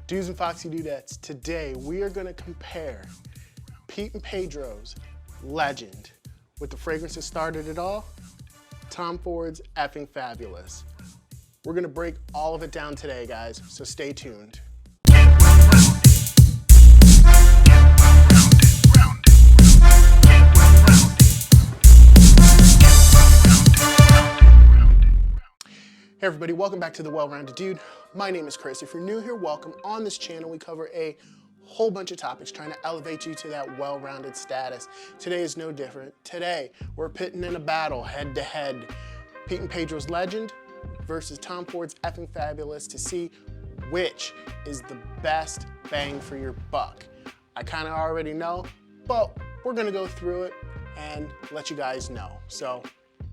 Dudes and Foxy Dudettes, today we are gonna compare Pete and Pedro's Legend with the fragrance that started it all, Tom Ford's Effing Fabulous. We're gonna break all of it down today, guys, so stay tuned. Hey everybody, welcome back to The Well-Rounded Dude. My name is Chris. If you're new here, welcome. On this channel, we cover a whole bunch of topics trying to elevate you to that well-rounded status. Today is no different. Today, we're pitting in a battle head to head. Pete and Pedro's Legend versus Tom Ford's Effing Fabulous to see which is the best bang for your buck. I kind of already know, but we're gonna go through it and let you guys know. So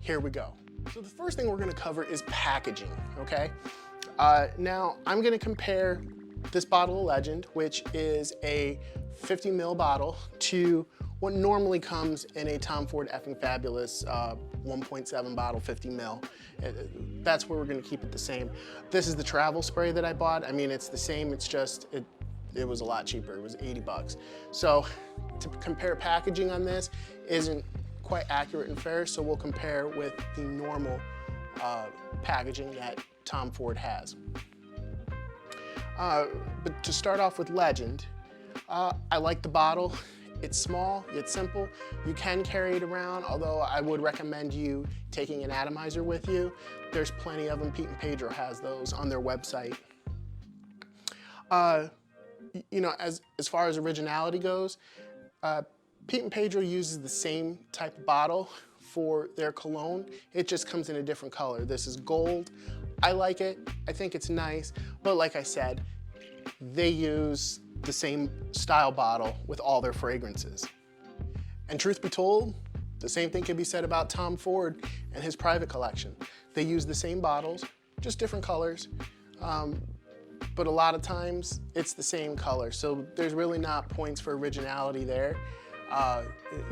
here we go. So the first thing we're gonna cover is packaging, okay? Now, I'm gonna compare this bottle of Legend, which is a 50 ml bottle, to what normally comes in a Tom Ford Effing Fabulous 1.7 bottle, 50 ml. That's where we're gonna keep it the same. This is the travel spray that I bought. I mean, it's the same, it's just, it was a lot cheaper. It was 80 bucks. So to compare packaging on this isn't quite accurate and fair, so we'll compare with the normal packaging that Tom Ford has. But to start off with Legend, I like the bottle. It's small, it's simple. You can carry it around, although I would recommend you taking an atomizer with you. There's plenty of them. Pete and Pedro has those on their website. You know, as far as originality goes, Pete and Pedro uses the same type of bottle for their cologne. It just comes in a different color. This is gold. I like it. I think it's nice. But like I said, they use the same style bottle with all their fragrances. And truth be told, the same thing can be said about Tom Ford and his private collection. They use the same bottles, just different colors. But a lot of times it's the same color. So there's really not points for originality there.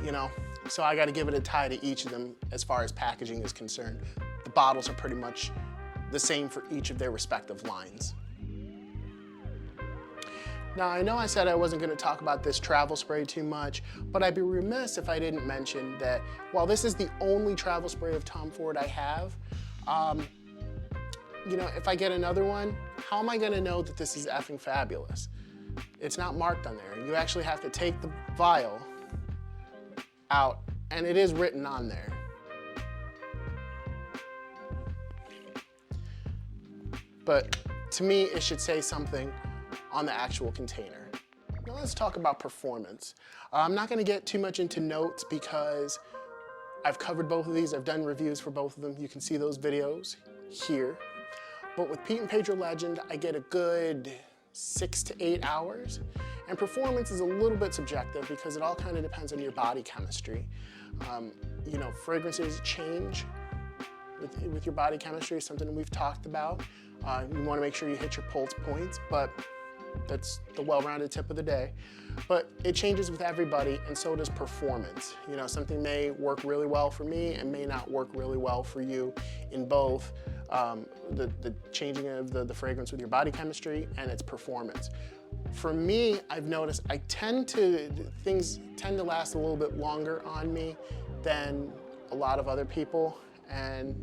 You know, so I got to give it a tie to each of them as far as packaging is concerned. The bottles are pretty much the same for each of their respective lines. Now, I know I said I wasn't going to talk about this travel spray too much, but I'd be remiss if I didn't mention that while this is the only travel spray of Tom Ford I have, you know, if I get another one, how am I going to know that this is Effing Fabulous? It's not marked on there. You actually have to take the vial out, and it is written on there. But to me, it should say something on the actual container. Now let's talk about performance. I'm not gonna get too much into notes because I've covered both of these. I've done reviews for both of them. You can see those videos here. But with Pete and Pedro Legend, I get a good 6 to 8 hours. And performance is a little bit subjective because it all kind of depends on your body chemistry. You know, fragrances change with your body chemistry, something we've talked about. You want to make sure you hit your pulse points, but that's the well-rounded tip of the day. But it changes with everybody, and so does performance. You know, something may work really well for me and may not work really well for you in both the changing of the fragrance with your body chemistry and its performance. For me, I've noticed things tend to last a little bit longer on me than a lot of other people, and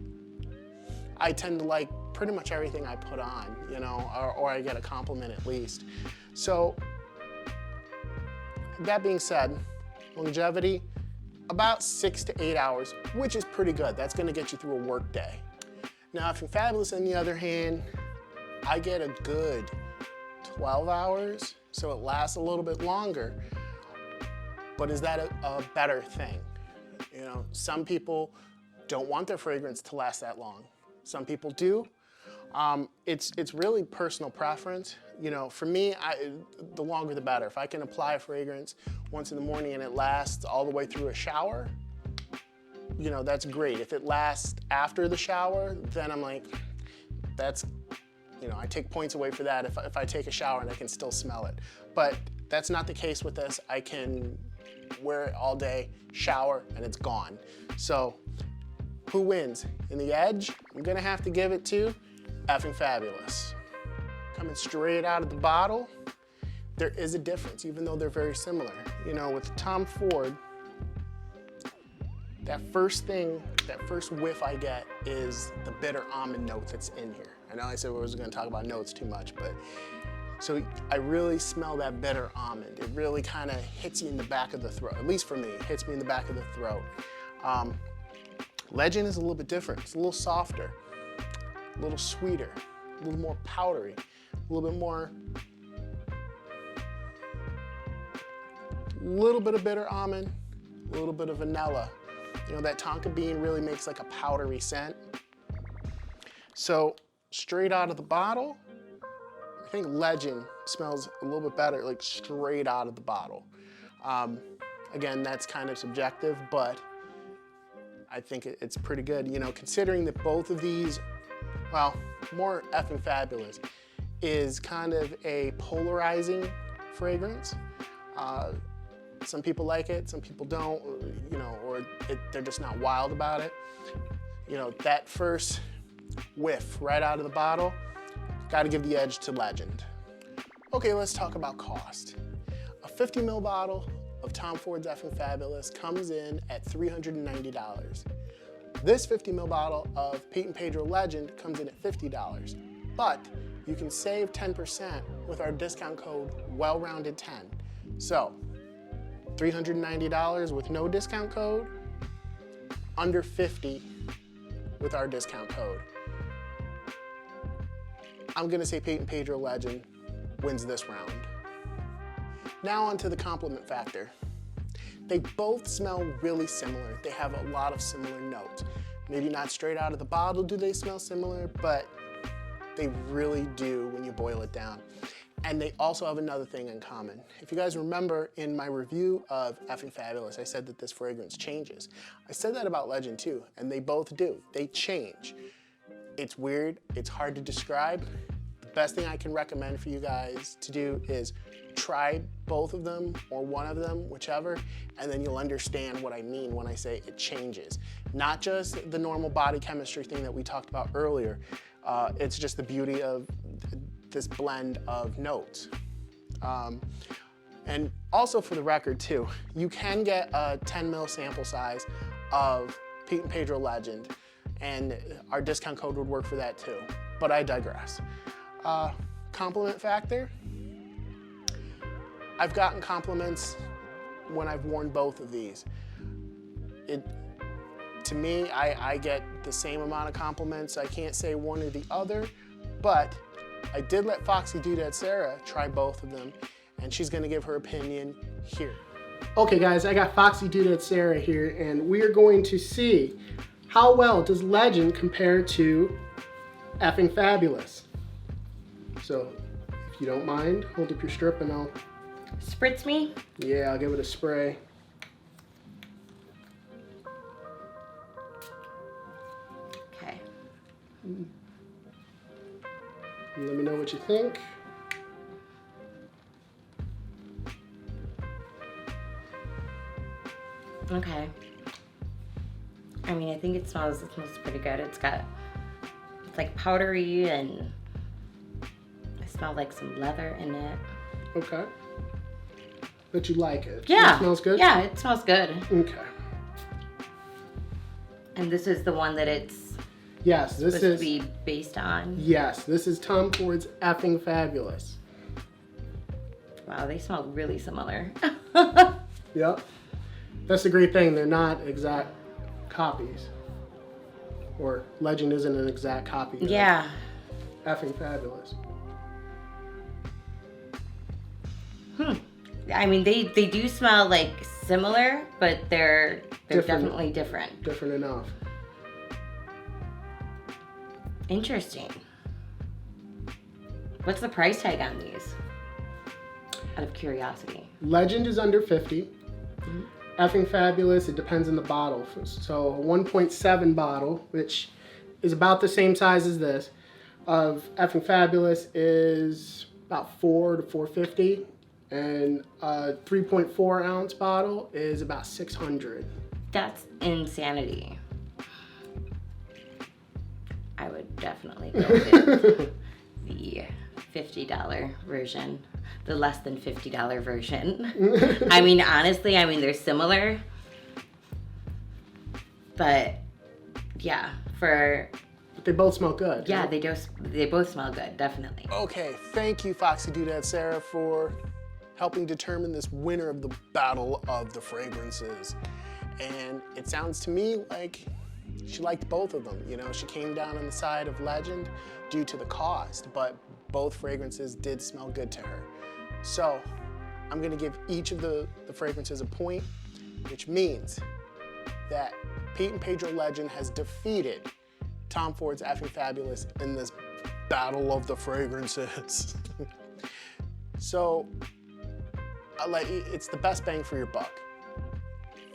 I tend to like pretty much everything I put on, you know, or I get a compliment at least. So that being said, longevity, about 6 to 8 hours, which is pretty good. That's gonna get you through a work day. Now, Effing Fabulous, on the other hand, I get a good 12 hours, so it lasts a little bit longer. But is that a better thing? You know, some people don't want their fragrance to last that long. Some people do. It's really personal preference. You know, for me, the longer the better. If I can apply a fragrance once in the morning and it lasts all the way through a shower, you know, that's great. If it lasts after the shower, then I'm like, that's, you know, I take points away for that if I take a shower and I can still smell it. But that's not the case with this. I can wear it all day, shower, and it's gone. So who wins? In the edge, I'm gonna have to give it to Effing Fabulous. coming straight out of the bottle, there is a difference, even though they're very similar. You know, with Tom Ford, that first whiff I get is the bitter almond note that's in here. I know I said we wasn't gonna talk about notes too much, but so I really smell that bitter almond. It really kind of hits you in the back of the throat. At least for me, it hits me in the back of the throat. Legend is a little bit different. It's a little softer, a little sweeter, a little more powdery, a little bit more, little bit of bitter almond, a little bit of vanilla. You know, that tonka bean really makes like a powdery scent. So straight out of the bottle, I think Legend smells a little bit better, like straight out of the bottle. Again, that's kind of subjective, but I think it's pretty good. You know, considering that both of these, well, more effing fabulous, is kind of a polarizing fragrance. Some people like it, some people don't, you know, or they're just not wild about it. You know, that first whiff right out of the bottle, got to give the edge to Legend. Okay, let's talk about cost. A 50 ml bottle of Tom Ford's Effing Fabulous comes in at $390. This 50 ml bottle of Pete and Pedro Legend comes in at $50, but you can save 10% with our discount code WellRounded10. So, $390 with no discount code, under $50 with our discount code. I'm gonna say Pete and Pedro Legend wins this round. Now onto the compliment factor. They both smell really similar. They have a lot of similar notes. Maybe not straight out of the bottle do they smell similar, but they really do when you boil it down. And they also have another thing in common. If you guys remember in my review of Effing Fabulous, I said that this fragrance changes. I said that about Legend too, and they both do. They change. It's weird, it's hard to describe. The best thing I can recommend for you guys to do is try both of them or one of them, whichever, and then you'll understand what I mean when I say it changes. Not just the normal body chemistry thing that we talked about earlier. It's just the beauty of this blend of notes. And also for the record too, you can get a 10 ml sample size of Pete and Pedro Legend, and our discount code would work for that too, but I digress. Compliment factor, I've gotten compliments when I've worn both of these. To me, I get the same amount of compliments. I can't say one or the other, but I did let Foxy Dudette Sarah try both of them, and she's gonna give her opinion here. Okay guys, I got Foxy Dudette Sarah here, and we are going to see how well does Legend compare to Effing Fabulous. So, if you don't mind, hold up your strip and I'll... Spritz me? Yeah, I'll give it a spray. Okay. Let me know what you think. Okay. I mean, I think it smells pretty good. It's like powdery, and I smell like some leather in it. Okay. But you like it? Yeah. It smells good? Yeah, it smells good. Okay. And this is the one that it's yes, this supposed is to be based on? Yes, this is Tom Ford's Effing Fabulous. Wow, they smell really similar. Yep. That's the great thing. They're not exact copies. Or Legend isn't an exact copy of Yeah. Effing Fabulous. I mean, they do smell like similar, but they're definitely different. Different enough. Interesting. What's the price tag on these? Out of curiosity. Legend is under 50. Mm-hmm. Effing Fabulous, it depends on the bottle. So a 1.7 bottle, which is about the same size as this, of Effing Fabulous is about $400 to $450. And a 3.4 ounce bottle is about $600. That's insanity. I would definitely go with the $50 version, the less than $50 version. I mean, honestly, they're similar. But yeah, They both smell good. yeah, right? they both smell good, definitely. Okay, thank you, Foxy Dudette Sarah, for helping determine this winner of the battle of the fragrances. And it sounds to me like she liked both of them. You know, she came down on the side of Legend due to the cost, but both fragrances did smell good to her. So I'm gonna give each of the fragrances a point, which means that Pete and Pedro Legend has defeated Tom Ford's Effing Fabulous in this battle of the fragrances. So, it's the best bang for your buck.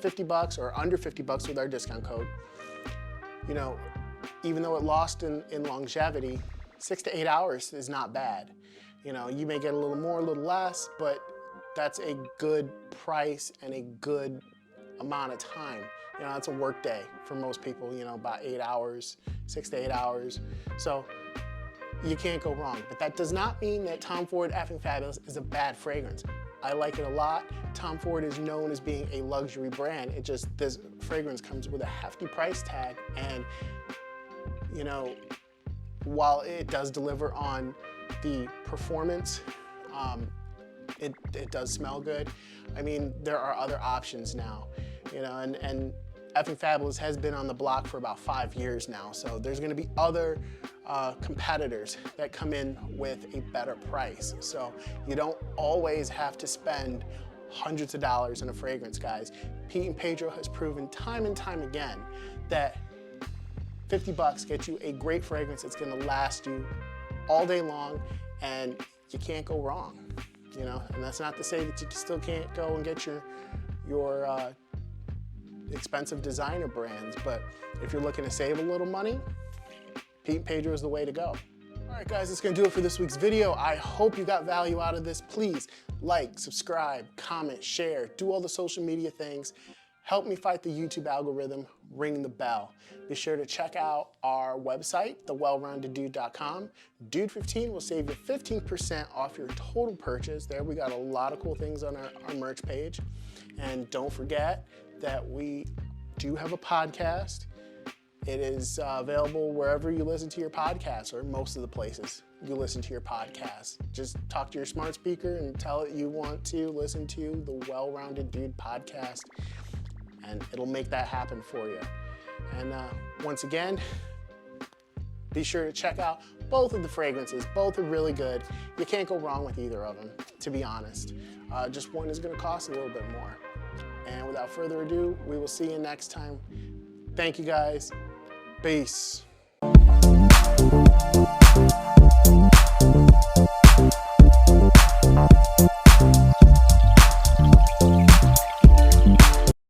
$50 or under $50 with our discount code. You know, even though it lost in longevity, 6 to 8 hours is not bad. You know, you may get a little more, a little less, but that's a good price and a good amount of time. You know, that's a work day for most people, you know, about 8 hours, 6 to 8 hours. So you can't go wrong. But that does not mean that Tom Ford Effing Fabulous is a bad fragrance. I like it a lot. Tom Ford is known as being a luxury brand. It just, this fragrance comes with a hefty price tag. And, you know, while it does deliver on the performance, it does smell good. I mean, there are other options now, you know, and Effing Fabulous has been on the block for about 5 years now. So there's gonna be other competitors that come in with a better price. So you don't always have to spend hundreds of dollars on a fragrance, guys. Pete and Pedro has proven time and time again that $50 gets you a great fragrance. It's gonna last you all day long and you can't go wrong, you know? And that's not to say that you still can't go and get your expensive designer brands, but if you're looking to save a little money, Pete and Pedro is the way to go. All right, guys, that's gonna do it for this week's video. I hope you got value out of this. Please like, subscribe, comment, share, do all the social media things. Help me fight the YouTube algorithm, ring the bell. Be sure to check out our website, thewellroundeddude.com. Dude15 will save you 15% off your total purchase. There we got a lot of cool things on our merch page. And don't forget that we do have a podcast. It is available wherever you listen to your podcasts, or most of the places you listen to your podcasts. Just talk to your smart speaker and tell it you want to listen to the Well-Rounded Dude podcast, and it'll make that happen for you. And once again, be sure to check out both of the fragrances. Both are really good. You can't go wrong with either of them, to be honest. Just one is gonna cost a little bit more. And without further ado, we will see you next time. Thank you, guys. Peace.